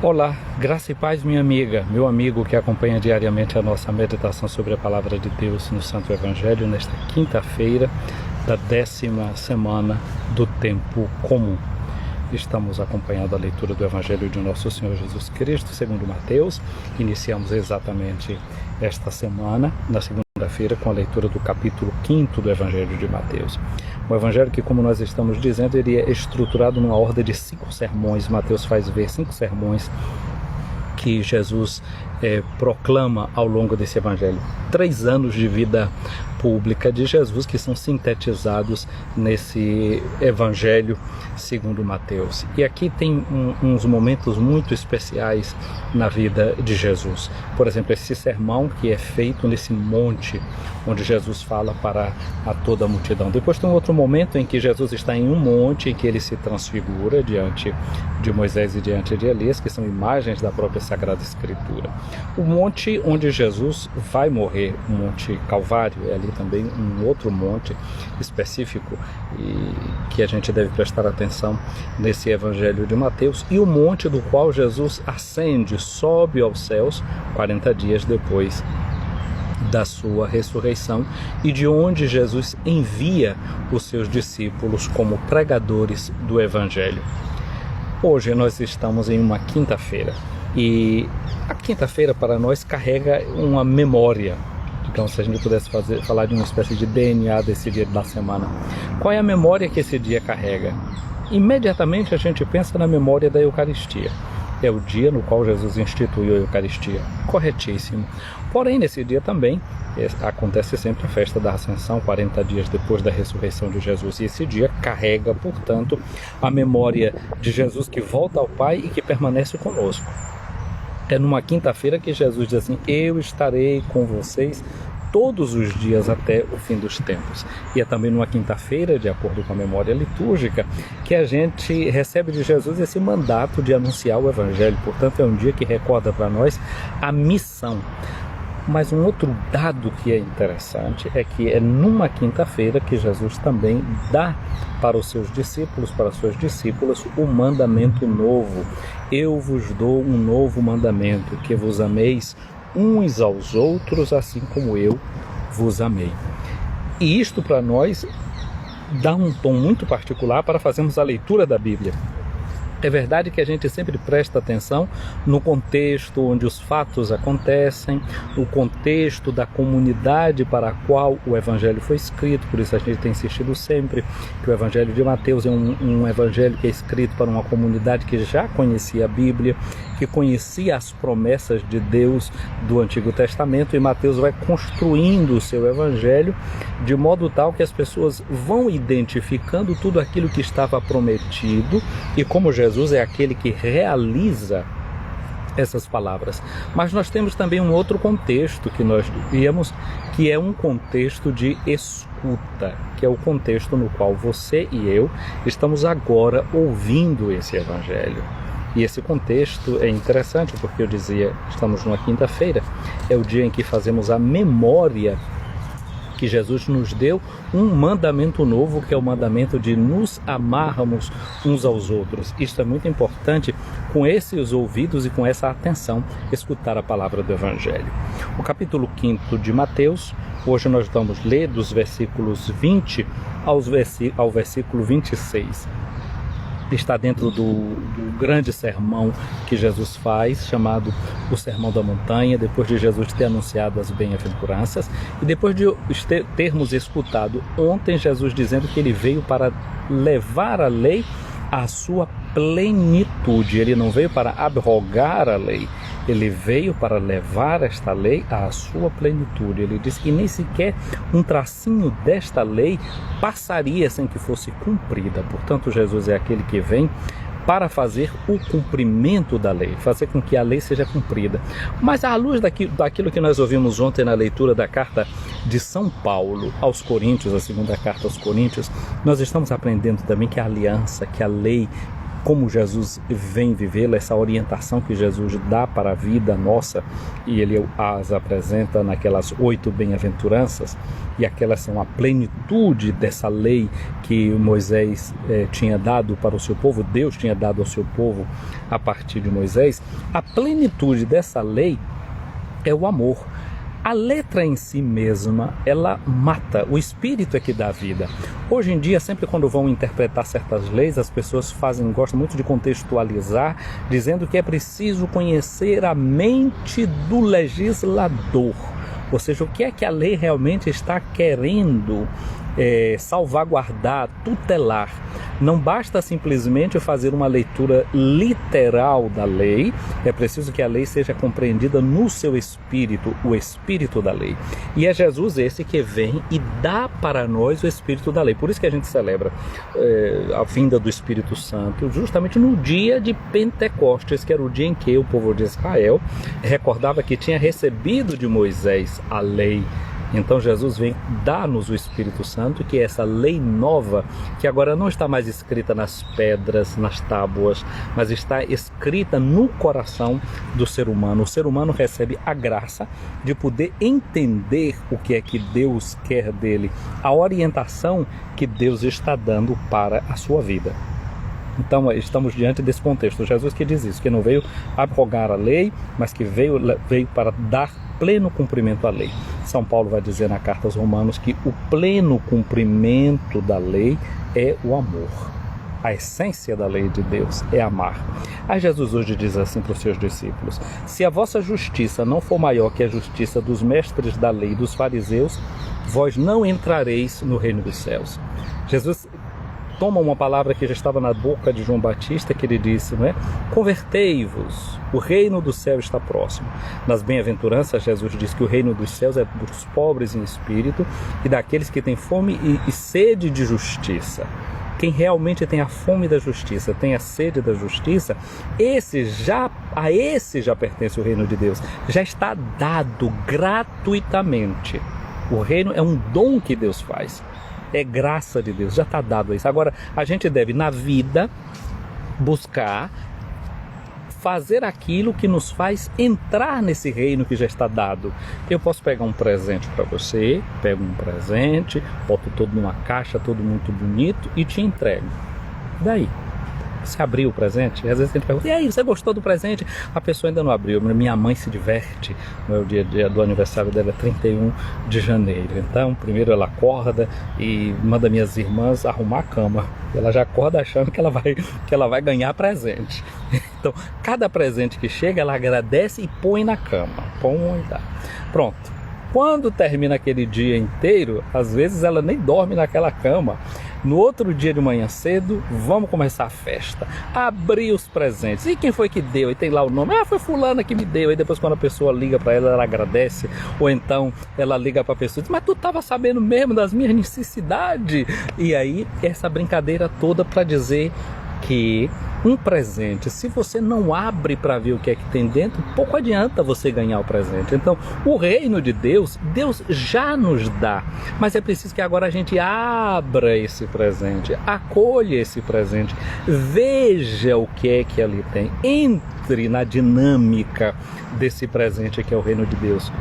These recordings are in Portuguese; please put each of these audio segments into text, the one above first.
Olá, graça e paz, minha amiga, meu amigo que acompanha diariamente a nossa meditação sobre a Palavra de Deus no Santo Evangelho, nesta quinta-feira da 10ª semana do Tempo Comum. Estamos acompanhando a leitura do Evangelho de Nosso Senhor Jesus Cristo, segundo Mateus. Iniciamos exatamente esta semana, na segunda-feira, com a leitura do capítulo 5º do Evangelho de Mateus. Um evangelho que, como nós estamos dizendo, ele é estruturado numa ordem de 5 sermões. Mateus faz ver 5 sermões que Jesus proclama ao longo desse evangelho. 3 anos de vida pública de Jesus que são sintetizados nesse evangelho segundo Mateus. E aqui tem uns momentos muito especiais na vida de Jesus. Por exemplo, esse sermão que é feito nesse monte onde Jesus fala para a toda a multidão. Depois tem um outro momento em que Jesus está em um monte em que ele se transfigura diante de Moisés e diante de Elias, que são imagens da própria Sagrada Escritura. O monte onde Jesus vai morrer, o Monte Calvário, é ali também um outro monte específico e que a gente deve prestar atenção nesse Evangelho de Mateus, e o monte do qual Jesus ascende, sobe aos céus 40 dias depois da sua ressurreição, e de onde Jesus envia os seus discípulos como pregadores do Evangelho. Hoje nós estamos em uma quinta-feira, e a quinta-feira para nós carrega uma memória. Então, se a gente pudesse falar de uma espécie de DNA desse dia da semana, qual é a memória que esse dia carrega? Imediatamente a gente pensa na memória da Eucaristia. É o dia no qual Jesus instituiu a Eucaristia. Corretíssimo. Porém, nesse dia também acontece sempre a festa da Ascensão, 40 dias depois da ressurreição de Jesus. E esse dia carrega, portanto, a memória de Jesus que volta ao Pai e que permanece conosco. É numa quinta-feira que Jesus diz assim: eu estarei com vocês todos os dias até o fim dos tempos. E é também numa quinta-feira, de acordo com a memória litúrgica, que a gente recebe de Jesus esse mandato de anunciar o Evangelho. Portanto, é um dia que recorda para nós a missão. Mas um outro dado que é interessante é que é numa quinta-feira que Jesus também dá para os seus discípulos, para as suas discípulas, o mandamento novo. Eu vos dou um novo mandamento, que vos ameis uns aos outros, assim como eu vos amei. E isto para nós dá um tom muito particular para fazermos a leitura da Bíblia. É verdade que a gente sempre presta atenção no contexto onde os fatos acontecem, no contexto da comunidade para a qual o Evangelho foi escrito. Por isso a gente tem insistido sempre que o Evangelho de Mateus é um evangelho que é escrito para uma comunidade que já conhecia a Bíblia, que conhecia as promessas de Deus do Antigo Testamento, e Mateus vai construindo o seu Evangelho de modo tal que as pessoas vão identificando tudo aquilo que estava prometido, e como Jesus é aquele que realiza essas palavras. Mas nós temos também um outro contexto que nós vimos, que é um contexto de escuta, que é o contexto no qual você e eu estamos agora ouvindo esse Evangelho. E esse contexto é interessante porque eu dizia, estamos numa quinta-feira, é o dia em que fazemos a memória que Jesus nos deu um mandamento novo, que é o mandamento de nos amarmos uns aos outros. Isto é muito importante, com esses ouvidos e com essa atenção, escutar a palavra do Evangelho. O capítulo 5º de Mateus, hoje nós vamos ler dos versículos 20 ao versículo 26. Está dentro do grande sermão que Jesus faz, chamado o Sermão da Montanha, depois de Jesus ter anunciado as bem-aventuranças, e depois de termos escutado ontem Jesus dizendo que ele veio para levar a lei à sua plenitude. Ele não veio para abrogar a lei, ele veio para levar esta lei à sua plenitude. Ele disse que nem sequer um tracinho desta lei passaria sem que fosse cumprida. Portanto, Jesus é aquele que vem para fazer o cumprimento da lei, fazer com que a lei seja cumprida. Mas à luz daquilo que nós ouvimos ontem na leitura da carta de São Paulo aos Coríntios, a segunda carta aos Coríntios, nós estamos aprendendo também que a aliança, que a lei como Jesus vem vivê-la, essa orientação que Jesus dá para a vida nossa, e ele as apresenta naquelas 8 bem-aventuranças, e aquelas são a plenitude dessa lei que Moisés tinha dado para o seu povo, Deus tinha dado ao seu povo a partir de Moisés. A plenitude dessa lei é o amor. A letra em si mesma, ela mata, o espírito é que dá vida. Hoje em dia, sempre quando vão interpretar certas leis, as pessoas gostam muito de contextualizar, dizendo que é preciso conhecer a mente do legislador. Ou seja, o que é que a lei realmente está querendo salvaguardar, tutelar. Não basta simplesmente fazer uma leitura literal da lei, é preciso que a lei seja compreendida no seu espírito, o espírito da lei. E é Jesus esse que vem e dá para nós o espírito da lei. Por isso que a gente celebra a vinda do Espírito Santo, justamente no dia de Pentecostes, que era o dia em que o povo de Israel recordava que tinha recebido de Moisés a lei. Então Jesus vem dar-nos o Espírito Santo, que é essa lei nova, que agora não está mais escrita nas pedras, nas tábuas, mas está escrita no coração do ser humano. O ser humano recebe a graça de poder entender o que é que Deus quer dele, a orientação que Deus está dando para a sua vida. Então estamos diante desse contexto. Jesus que diz isso, que não veio abrogar a lei, mas que veio para dar pleno cumprimento à lei. São Paulo vai dizer na carta aos Romanos que o pleno cumprimento da lei é o amor. A essência da lei de Deus é amar. Aí Jesus hoje diz assim para os seus discípulos: se a vossa justiça não for maior que a justiça dos mestres da lei e dos fariseus, vós não entrareis no reino dos céus. Jesus toma uma palavra que já estava na boca de João Batista, que ele disse, não é? Convertei-vos, o reino do céu está próximo. Nas bem-aventuranças, Jesus diz que o reino dos céus é dos pobres em espírito e daqueles que têm fome e sede de justiça. Quem realmente tem a fome da justiça, tem a sede da justiça, a esse já pertence o reino de Deus. Já está dado gratuitamente. O reino é um dom que Deus faz. É graça de Deus, já está dado isso. Agora, a gente deve, na vida, buscar fazer aquilo que nos faz entrar nesse reino que já está dado. Eu posso pegar um presente para você, pego um presente, boto todo numa caixa, todo muito bonito e te entrego. E daí? Você abriu o presente? E às vezes a gente pergunta: e aí, você gostou do presente? A pessoa ainda não abriu. Minha mãe se diverte. O dia do aniversário dela é 31 de janeiro. Então, primeiro ela acorda e manda minhas irmãs arrumar a cama. Ela já acorda achando que ela vai ganhar presente. Então, cada presente que chega, ela agradece e põe na cama. Põe e dá. Pronto. Quando termina aquele dia inteiro, às vezes ela nem dorme naquela cama. No outro dia de manhã cedo, vamos começar a festa. Abrir os presentes. E quem foi que deu? E tem lá o nome. Foi fulana que me deu. E depois quando a pessoa liga para ela, ela agradece. Ou então ela liga para a pessoa e diz: mas tu estava sabendo mesmo das minhas necessidades? E aí, essa brincadeira toda para dizer que um presente, se você não abre para ver o que é que tem dentro, pouco adianta você ganhar o presente. Então, o reino de Deus, Deus já nos dá, mas é preciso que agora a gente abra esse presente, acolha esse presente, veja o que é que ali tem, entre na dinâmica desse presente que é o reino de Deus.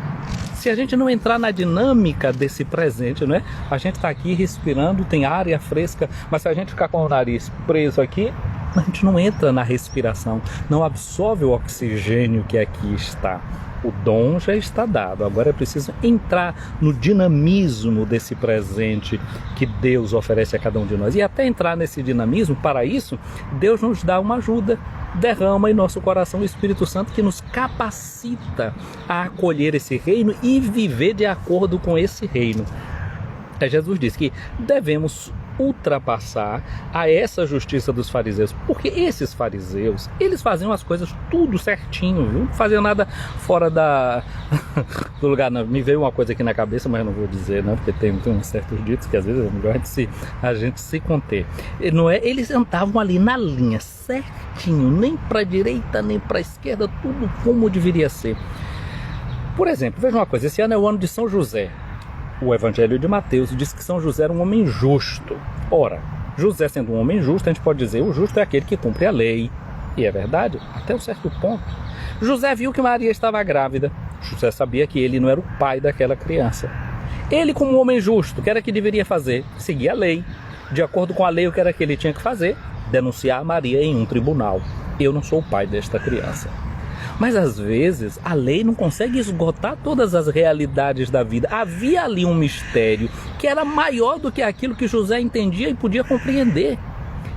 Se a gente não entrar na dinâmica desse presente, não é? A gente está aqui respirando, tem área fresca, mas se a gente ficar com o nariz preso aqui, a gente não entra na respiração, não absorve o oxigênio que aqui está. O dom já está dado, agora é preciso entrar no dinamismo desse presente que Deus oferece a cada um de nós. E até entrar nesse dinamismo, para isso, Deus nos dá uma ajuda, derrama em nosso coração o Espírito Santo que nos capacita a acolher esse reino e viver de acordo com esse reino. Jesus diz que devemos ultrapassar a essa justiça dos fariseus, porque esses fariseus, eles faziam as coisas tudo certinho, viu? Não faziam nada fora do lugar. Não, me veio uma coisa aqui na cabeça, mas não vou dizer, não, porque tem uns certos ditos que às vezes é melhor a gente se conter. Não é? Eles andavam ali na linha, certinho, nem para a direita, nem para a esquerda, tudo como deveria ser. Por exemplo, veja uma coisa, esse ano é o ano de São José. O Evangelho de Mateus diz que São José era um homem justo. Ora, José, sendo um homem justo, a gente pode dizer, o justo é aquele que cumpre a lei. E é verdade, até um certo ponto. José viu que Maria estava grávida. José sabia que ele não era o pai daquela criança. Ele, como um homem justo, o que era que deveria fazer? Seguir a lei. De acordo com a lei, o que era que ele tinha que fazer? Denunciar a Maria em um tribunal. Eu não sou o pai desta criança. Mas às vezes a lei não consegue esgotar todas as realidades da vida. Havia ali um mistério que era maior do que aquilo que José entendia e podia compreender.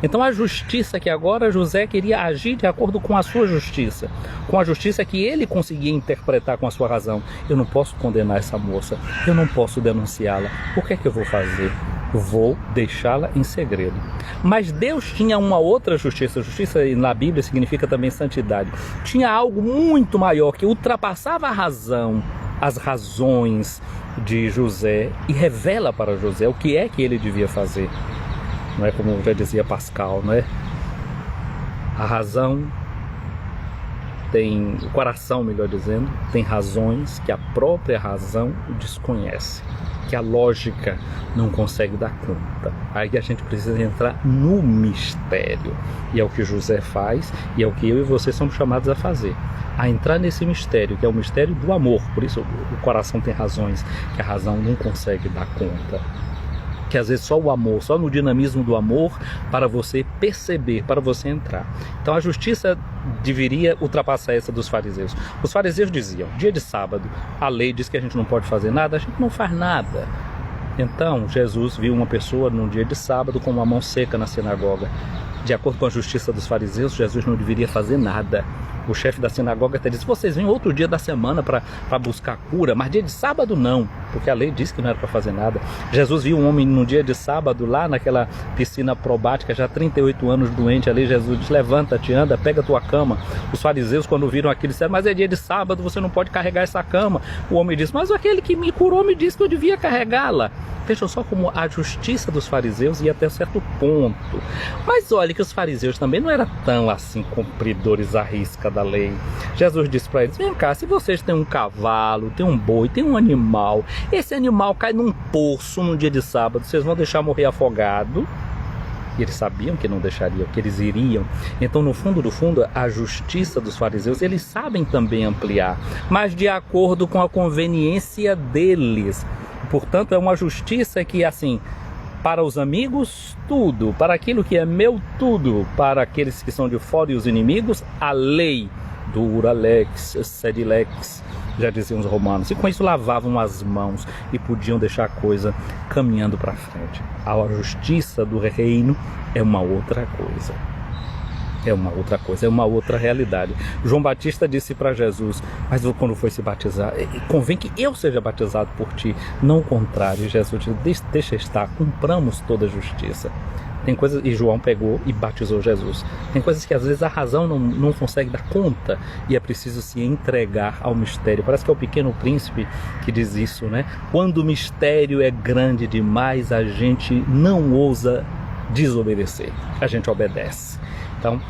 Então a justiça que agora José queria agir de acordo com a sua justiça, com a justiça que ele conseguia interpretar com a sua razão. Eu não posso condenar essa moça, eu não posso denunciá-la. O que é que eu vou fazer? Vou deixá-la em segredo. Mas Deus tinha uma outra justiça. Justiça na Bíblia significa também santidade. Tinha algo muito maior que ultrapassava a razão, as razões de José, e revela para José o que é que ele devia fazer. Não é como já dizia Pascal, não é? A razão tem, o coração, melhor dizendo, tem razões que a própria razão desconhece, que a lógica não consegue dar conta. Aí a gente precisa entrar no mistério. E é o que José faz, e é o que eu e você somos chamados a fazer. A entrar nesse mistério, que é o mistério do amor. Por isso o coração tem razões que a razão não consegue dar conta. Que às vezes só o amor, só no dinamismo do amor, para você perceber, para você entrar. Então a justiça deveria ultrapassar essa dos fariseus. Os fariseus diziam, dia de sábado, a lei diz que a gente não pode fazer nada, a gente não faz nada. Então Jesus viu uma pessoa num dia de sábado com uma mão seca na sinagoga. De acordo com a justiça dos fariseus, Jesus não deveria fazer nada. O chefe da sinagoga até disse, vocês vêm outro dia da semana para buscar cura, mas dia de sábado não, porque a lei disse que não era para fazer nada. Jesus viu um homem no dia de sábado lá naquela piscina probática, já 38 anos doente ali. Jesus disse, levanta-te, anda, pega a tua cama. Os fariseus, quando viram aquilo, disseram, mas é dia de sábado, você não pode carregar essa cama. O homem disse, mas aquele que me curou me disse que eu devia carregá-la. Vejam só como a justiça dos fariseus ia até certo ponto. Mas olha que os fariseus também não eram tão assim cumpridores à risca da lei. Jesus disse para eles, vem cá, se vocês têm um cavalo, tem um boi, tem um animal, esse animal cai num poço num dia de sábado, vocês vão deixar morrer afogado? E eles sabiam que não deixariam, que eles iriam. Então, no fundo do fundo, a justiça dos fariseus, eles sabem também ampliar, mas de acordo com a conveniência deles. Portanto, é uma justiça que, assim, para os amigos, tudo. Para aquilo que é meu, tudo. Para aqueles que são de fora e os inimigos, a lei. Dura lex, sed lex, já diziam os romanos. E com isso lavavam as mãos e podiam deixar a coisa caminhando para frente. A justiça do reino é uma outra coisa. É uma outra coisa, é uma outra realidade. João Batista disse para Jesus, mas quando foi se batizar, convém que eu seja batizado por ti, não o contrário. Jesus disse, deixa estar, cumpramos toda a justiça. Tem coisas, e João pegou e batizou Jesus. Tem coisas que às vezes a razão não consegue dar conta e é preciso se entregar ao mistério. Parece que é o Pequeno Príncipe que diz isso, né? Quando o mistério é grande demais, a gente não ousa desobedecer, a gente obedece. Então,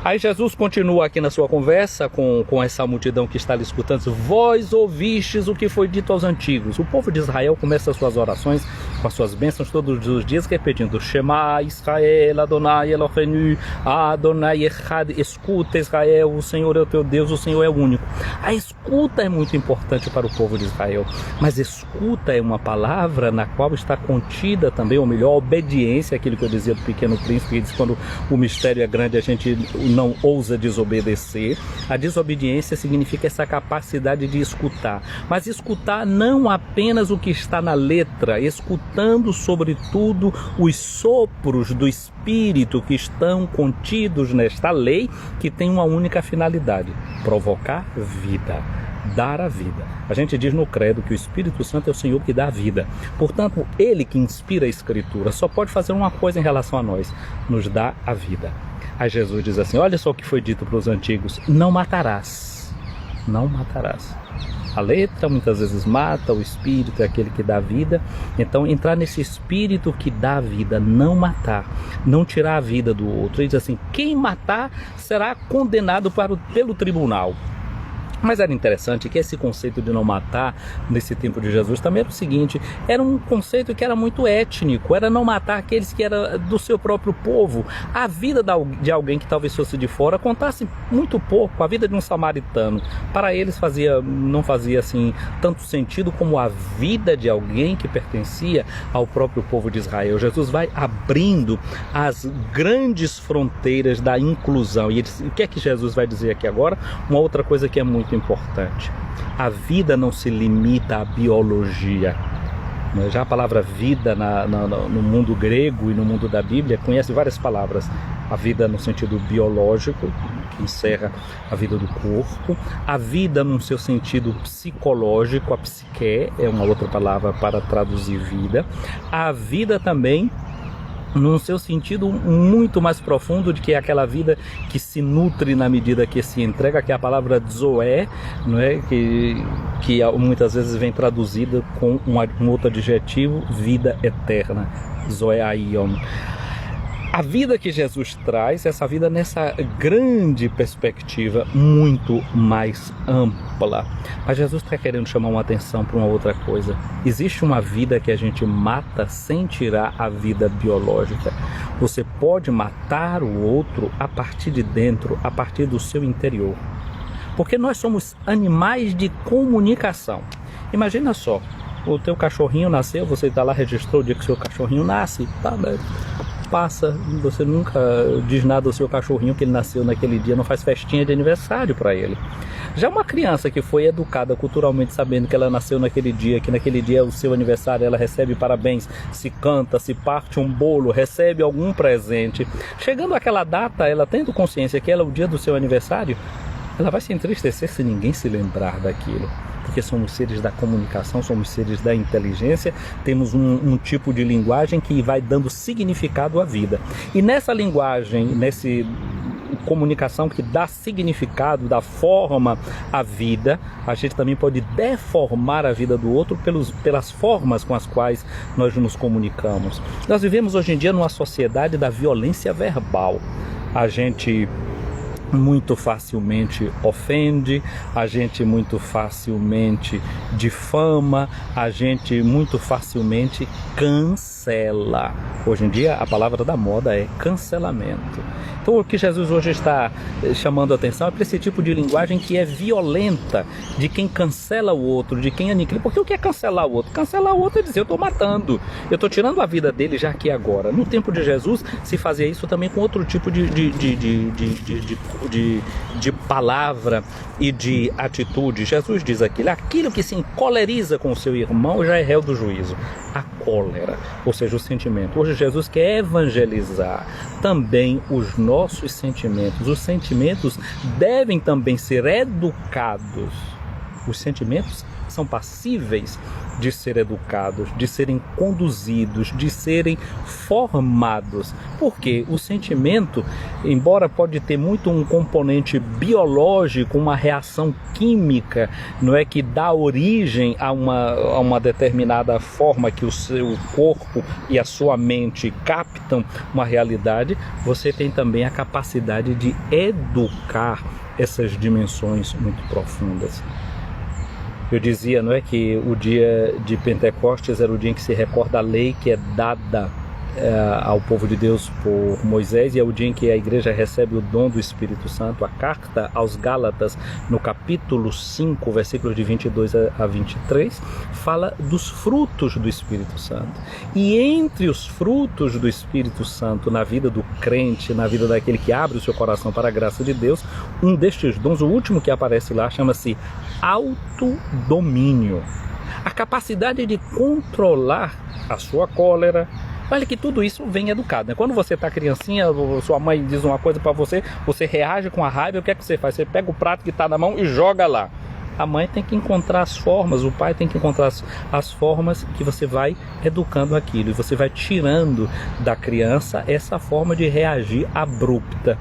aí Jesus continua aqui na sua conversa com essa multidão que está lhe escutando. Vós ouvistes o que foi dito aos antigos. O povo de Israel começa as suas orações com as suas bênçãos todos os dias, repetindo Shema Israel, Adonai Eloheinu, Adonai Echad. Escuta, Israel, o Senhor é o teu Deus, o Senhor é o único. A escuta é muito importante para o povo de Israel, mas escuta é uma palavra na qual está contida também, ou melhor, a obediência, aquilo que eu dizia do Pequeno Príncipe, que diz que quando o mistério é grande a gente não ousa desobedecer. A desobediência significa essa capacidade de escutar, mas escutar não apenas o que está na letra, escutando sobretudo os sopros do Espírito que estão contidos nesta lei, que tem uma única finalidade: provocar vida, dar a vida. A gente diz no credo que o Espírito Santo é o Senhor que dá a vida. Portanto, Ele que inspira a Escritura só pode fazer uma coisa em relação a nós: nos dá a vida. Aí Jesus diz assim, olha só o que foi dito para os antigos, não matarás, não matarás. A letra muitas vezes mata, o Espírito é aquele que dá vida. Então entrar nesse Espírito que dá a vida, não matar, não tirar a vida do outro. Ele diz assim, quem matar será condenado pelo tribunal. Mas era interessante que esse conceito de não matar nesse tempo de Jesus também era o seguinte, era um conceito que era muito étnico, era não matar aqueles que eram do seu próprio povo. A vida de alguém que talvez fosse de fora contasse muito pouco, a vida de um samaritano. Para eles não fazia assim tanto sentido como a vida de alguém que pertencia ao próprio povo de Israel. Jesus vai abrindo as grandes fronteiras da inclusão. E o que é que Jesus vai dizer aqui agora? Uma outra coisa que é muito importante. A vida não se limita à biologia. Já a palavra vida no mundo grego e no mundo da Bíblia conhece várias palavras. A vida no sentido biológico, que encerra a vida do corpo. A vida no seu sentido psicológico, a psique é uma outra palavra para traduzir vida. A vida também num seu sentido muito mais profundo, de que é aquela vida que se nutre na medida que se entrega, que é a palavra zoé, não é? que muitas vezes vem traduzida com um outro adjetivo, vida eterna, zoéaion. A vida que Jesus traz, essa vida nessa grande perspectiva muito mais ampla. Mas Jesus está querendo chamar uma atenção para uma outra coisa. Existe uma vida que a gente mata sem tirar a vida biológica. Você pode matar o outro a partir de dentro, a partir do seu interior. Porque nós somos animais de comunicação. Imagina só, o teu cachorrinho nasceu, você está lá, registrou o dia que o seu cachorrinho nasce, tá, passa, você nunca diz nada ao seu cachorrinho que ele nasceu naquele dia, não faz festinha de aniversário para ele. Já uma criança que foi educada culturalmente sabendo que ela nasceu naquele dia, que naquele dia é o seu aniversário, ela recebe parabéns, se canta, se parte um bolo, recebe algum presente. Chegando àquela data, ela tendo consciência que ela é o dia do seu aniversário, ela vai se entristecer se ninguém se lembrar daquilo. Porque somos seres da comunicação, somos seres da inteligência, temos um tipo de linguagem que vai dando significado à vida. E nessa linguagem, nessa comunicação que dá significado, dá forma à vida, a gente também pode deformar a vida do outro pelas formas com as quais nós nos comunicamos. Nós vivemos hoje em dia numa sociedade da violência verbal. A gente muito facilmente ofende, a gente muito facilmente difama, a gente muito facilmente cancela. Hoje em dia a palavra da moda é cancelamento. Então o que Jesus hoje está chamando a atenção é para esse tipo de linguagem que é violenta, de quem cancela o outro, de quem aniquila. Porque o que é cancelar o outro? Cancelar o outro é dizer, eu estou matando, eu estou tirando a vida dele já aqui agora. No tempo de Jesus se fazia isso também com outro tipo de palavra e de atitude. Jesus diz aquilo que se encoleriza com o seu irmão já é réu do juízo. A cólera, ou seja, o sentimento. Hoje Jesus quer evangelizar também os nossos sentimentos. Os sentimentos devem também ser educados. Os sentimentos são passíveis de ser educados, de serem conduzidos, de serem formados. Porque o sentimento, embora pode ter muito um componente biológico, uma reação química, não é, que dá origem a uma determinada forma que o seu corpo e a sua mente captam uma realidade, você tem também a capacidade de educar essas dimensões muito profundas. Eu dizia, não é, que o dia de Pentecostes era o dia em que se recorda a lei que é dada ao povo de Deus por Moisés, e é o dia em que a igreja recebe o dom do Espírito Santo. A carta aos Gálatas, no capítulo 5, versículos de 22 a 23, fala dos frutos do Espírito Santo. E entre os frutos do Espírito Santo na vida do crente, na vida daquele que abre o seu coração para a graça de Deus, um destes dons, o último que aparece lá, chama-se autodomínio. A capacidade de controlar a sua cólera. Olha que tudo isso vem educado, né? Quando você está criancinha, sua mãe diz uma coisa para você, você reage com a raiva, o que é que você faz? Você pega o prato que está na mão e joga lá. A mãe tem que encontrar as formas, o pai tem que encontrar as formas que você vai educando aquilo. E você vai tirando da criança essa forma de reagir abrupta.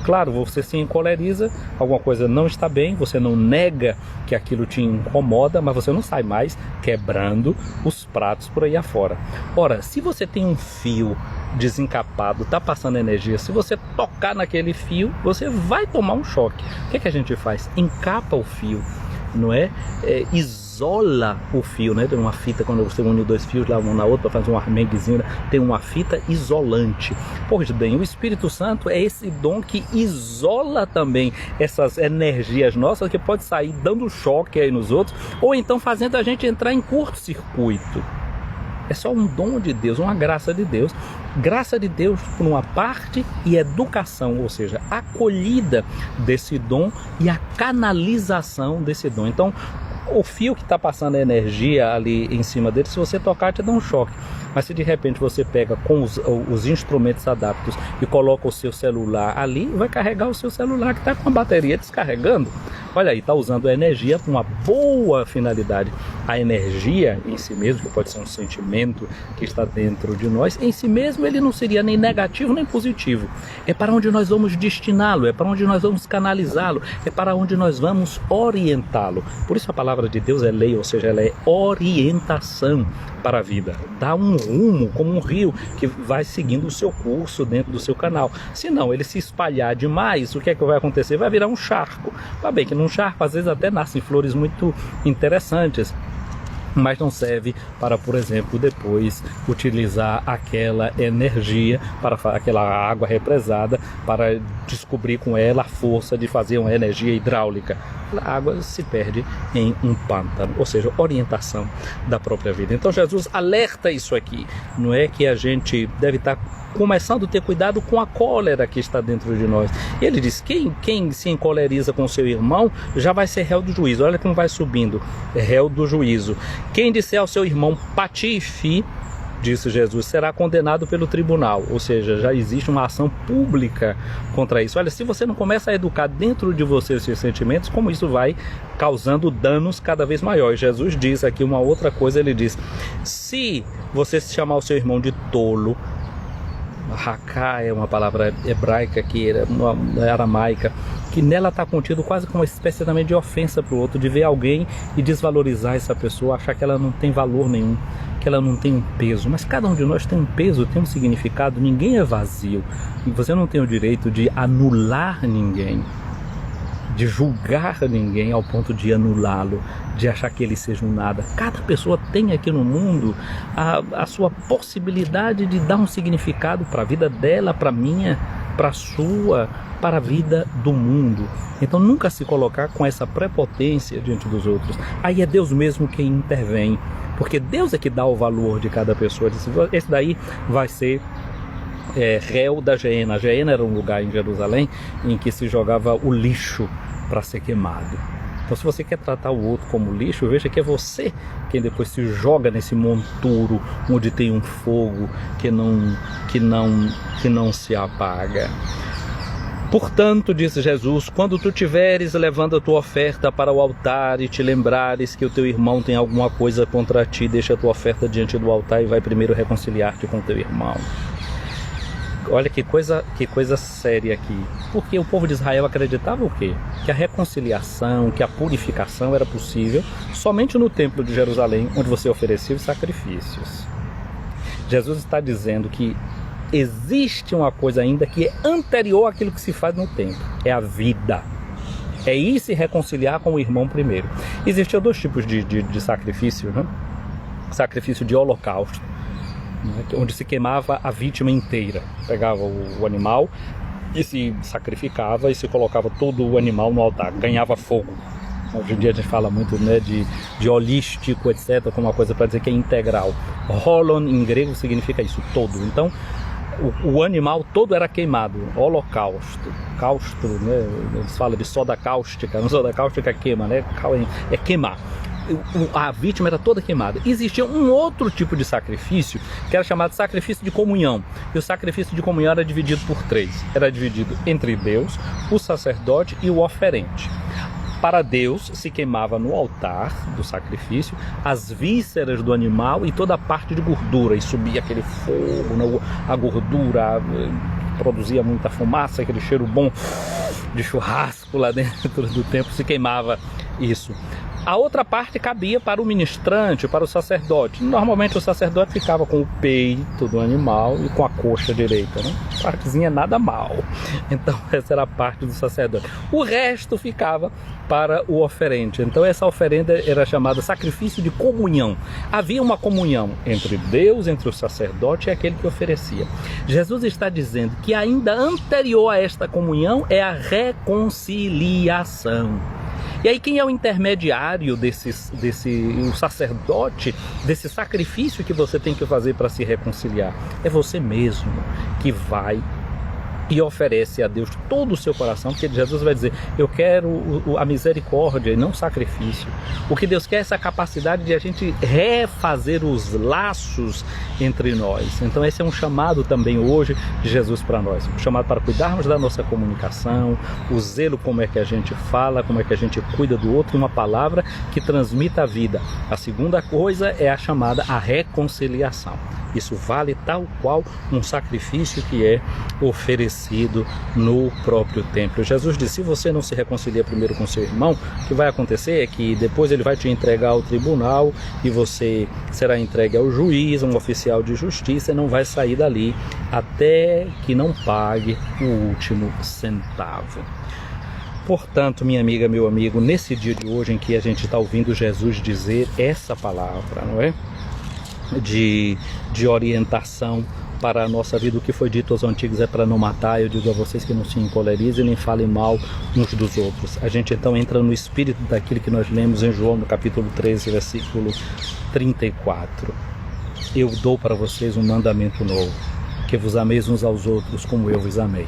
Claro, você se encoleriza, alguma coisa não está bem, você não nega que aquilo te incomoda, mas você não sai mais quebrando os pratos por aí afora. Ora, se você tem um fio desencapado, está passando energia. Se você tocar naquele fio, você vai tomar um choque. O que é que a gente faz? Encapa o fio, não é? Isola o fio, né? Tem uma fita, quando você une dois fios lá um na outra para fazer um armenguezinho, tem uma fita isolante. Pois bem, o Espírito Santo é esse dom que isola também essas energias nossas, que pode sair dando choque aí nos outros, ou então fazendo a gente entrar em curto-circuito. É só um dom de Deus, uma graça de Deus. Graça de Deus por uma parte e educação, ou seja, acolhida desse dom e a canalização desse dom. Então, o fio que está passando a energia ali em cima dele, se você tocar, te dá um choque. Mas se de repente você pega com os instrumentos adaptos e coloca o seu celular ali, vai carregar o seu celular que está com a bateria descarregando. Olha aí, está usando a energia para uma boa finalidade. A energia em si mesmo, que pode ser um sentimento que está dentro de nós, em si mesmo ele não seria nem negativo nem positivo. É para onde nós vamos destiná-lo, é para onde nós vamos canalizá-lo, é para onde nós vamos orientá-lo. Por isso a palavra de Deus é lei, ou seja, ela é orientação para a vida. Dá um rumo, como um rio que vai seguindo o seu curso dentro do seu canal. Se não, ele se espalhar demais, o que é que vai acontecer? Vai virar um charco. Tá bem que num charco às vezes até nascem flores muito interessantes, mas não serve para, por exemplo, depois utilizar aquela energia, para aquela água represada, para descobrir com ela a força de fazer uma energia hidráulica. A água se perde em um pântano, ou seja, orientação da própria vida. Então Jesus alerta isso aqui, não é que a gente deve estar começando a ter cuidado com a cólera que está dentro de nós. E ele diz, quem se encoleriza com seu irmão já vai ser réu do juízo. Olha como vai subindo, réu do juízo. Quem disser ao seu irmão patife, disse Jesus, será condenado pelo tribunal. Ou seja, já existe uma ação pública contra isso. Olha, se você não começa a educar dentro de você esses sentimentos, como isso vai causando danos cada vez maiores. Jesus diz aqui uma outra coisa, ele diz, se você se chamar o seu irmão de tolo, Haká é uma palavra hebraica, que é uma aramaica, que nela está contido quase como uma espécie também de ofensa para o outro, de ver alguém e desvalorizar essa pessoa, achar que ela não tem valor nenhum, que ela não tem um peso. Mas cada um de nós tem um peso, tem um significado, ninguém é vazio. E você não tem o direito de anular ninguém, de julgar ninguém ao ponto de anulá-lo, de achar que ele seja um nada. Cada pessoa tem aqui no mundo a sua possibilidade de dar um significado para a vida dela, para a minha, para a sua, para a vida do mundo. Então nunca se colocar com essa prepotência diante dos outros. Aí é Deus mesmo quem intervém, porque Deus é que dá o valor de cada pessoa. Esse daí vai ser réu da Geena. A Geena era um lugar em Jerusalém em que se jogava o lixo para ser queimado. Então, se você quer tratar o outro como lixo, veja que é você quem depois se joga nesse monturo onde tem um fogo que não se apaga. Portanto, disse Jesus, quando tu tiveres levando a tua oferta para o altar e te lembrares que o teu irmão tem alguma coisa contra ti, deixa a tua oferta diante do altar e vai primeiro reconciliar-te com teu irmão. Olha que coisa séria aqui. Porque o povo de Israel acreditava o quê? Que a reconciliação, que a purificação era possível somente no templo de Jerusalém, onde você oferecia os sacrifícios. Jesus está dizendo que existe uma coisa ainda que é anterior àquilo que se faz no templo. É a vida. É ir se reconciliar com o irmão primeiro. Existiam dois tipos de sacrifício, né? Sacrifício de holocausto, onde se queimava a vítima inteira. Pegava o animal e se sacrificava e se colocava todo o animal no altar, ganhava fogo. Hoje em dia a gente fala muito, né, de holístico, etc., como uma coisa para dizer que é integral. Holon em grego significa isso, todo. Então o animal todo era queimado, holocausto, cáustro, né? Eles falam de soda cáustica, não, soda cáustica queima, né? É queimar. A vítima era toda queimada. Existia um outro tipo de sacrifício que era chamado sacrifício de comunhão. E o sacrifício de comunhão era dividido por três. Era dividido entre Deus, o sacerdote e o oferente. Para Deus se queimava no altar do sacrifício as vísceras do animal e toda a parte de gordura. E subia aquele fogo, a gordura produzia muita fumaça, aquele cheiro bom de churrasco lá dentro do templo, se queimava isso. A outra parte cabia para o ministrante, para o sacerdote. Normalmente o sacerdote ficava com o peito do animal e com a coxa direita, né? Partezinha nada mal. Então essa era a parte do sacerdote. O resto ficava para o oferente. Então essa oferenda era chamada sacrifício de comunhão. Havia uma comunhão entre Deus, entre o sacerdote e aquele que oferecia. Jesus está dizendo que ainda anterior a esta comunhão é a reconciliação. E aí quem é o intermediário o sacerdote, desse sacrifício que você tem que fazer para se reconciliar? É você mesmo que vai e oferece a Deus todo o seu coração, porque Jesus vai dizer, eu quero a misericórdia e não sacrifício. O que Deus quer é essa capacidade de a gente refazer os laços entre nós. Então esse é um chamado também hoje de Jesus para nós, um chamado para cuidarmos da nossa comunicação, o zelo como é que a gente fala, como é que a gente cuida do outro, uma palavra que transmita a vida. A segunda coisa é a chamada a reconciliação. Isso vale tal qual um sacrifício que é oferecido no próprio templo. Jesus disse, se você não se reconcilia primeiro com seu irmão, o que vai acontecer é que depois ele vai te entregar ao tribunal e você será entregue ao juiz, um oficial de justiça, e não vai sair dali até que não pague o último centavo. Portanto, minha amiga, meu amigo, nesse dia de hoje em que a gente está ouvindo Jesus dizer essa palavra, não é? De orientação para a nossa vida, o que foi dito aos antigos é para não matar. Eu digo a vocês que não se encolerizem nem falem mal uns dos outros. A gente então entra no espírito daquilo que nós lemos em João no capítulo 13, versículo 34. Eu dou para vocês um mandamento novo, que vos ameis uns aos outros como eu vos amei.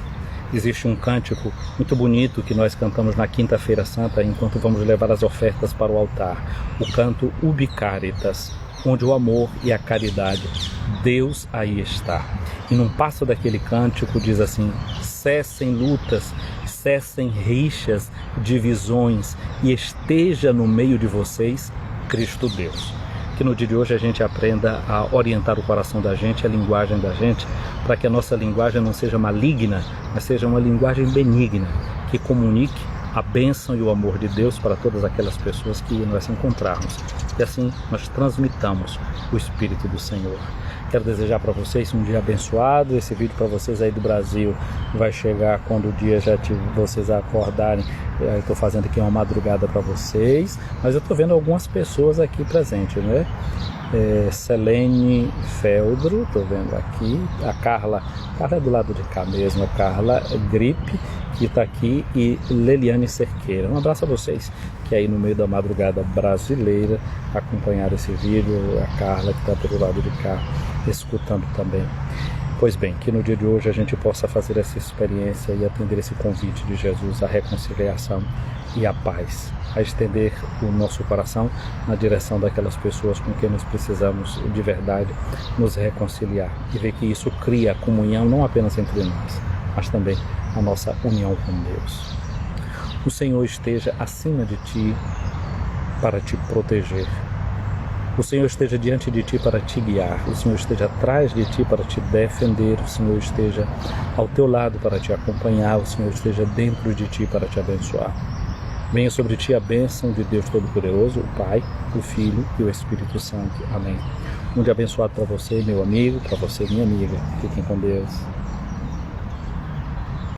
Existe um cântico muito bonito que nós cantamos na Quinta-feira Santa enquanto vamos levar as ofertas para o altar, o canto Ubi Caritas, onde o amor e a caridade, Deus aí está. E num passo daquele cântico diz assim, cessem lutas, cessem rixas, divisões, e esteja no meio de vocês Cristo Deus. Que no dia de hoje a gente aprenda a orientar o coração da gente, a linguagem da gente, para que a nossa linguagem não seja maligna, mas seja uma linguagem benigna, que comunique a bênção e o amor de Deus para todas aquelas pessoas que nós encontrarmos. E assim nós transmitamos o Espírito do Senhor. Quero desejar para vocês um dia abençoado. Esse vídeo para vocês aí do Brasil vai chegar quando o dia já vocês acordarem. Eu estou fazendo aqui uma madrugada para vocês, mas eu estou vendo algumas pessoas aqui presentes, né? Selene Feldro, estou vendo aqui, a Carla é do lado de cá mesmo, a Carla Gripe, que está aqui, e Leliane Cerqueira. Um abraço a vocês que aí no meio da madrugada brasileira acompanharam esse vídeo, a Carla que está pelo lado de cá escutando também. Pois bem, que no dia de hoje a gente possa fazer essa experiência e atender esse convite de Jesus, a reconciliação e a paz, a estender o nosso coração na direção daquelas pessoas com quem nós precisamos de verdade nos reconciliar e ver que isso cria a comunhão não apenas entre nós, mas também a nossa união com Deus. O Senhor esteja acima de ti para te proteger. O Senhor esteja diante de ti para te guiar. O Senhor esteja atrás de ti para te defender. O Senhor esteja ao teu lado para te acompanhar. O Senhor esteja dentro de ti para te abençoar. Venha sobre ti a bênção de Deus Todo-Poderoso, o Pai, o Filho e o Espírito Santo. Amém. Um dia abençoado para você, meu amigo, para você, minha amiga. Fiquem com Deus.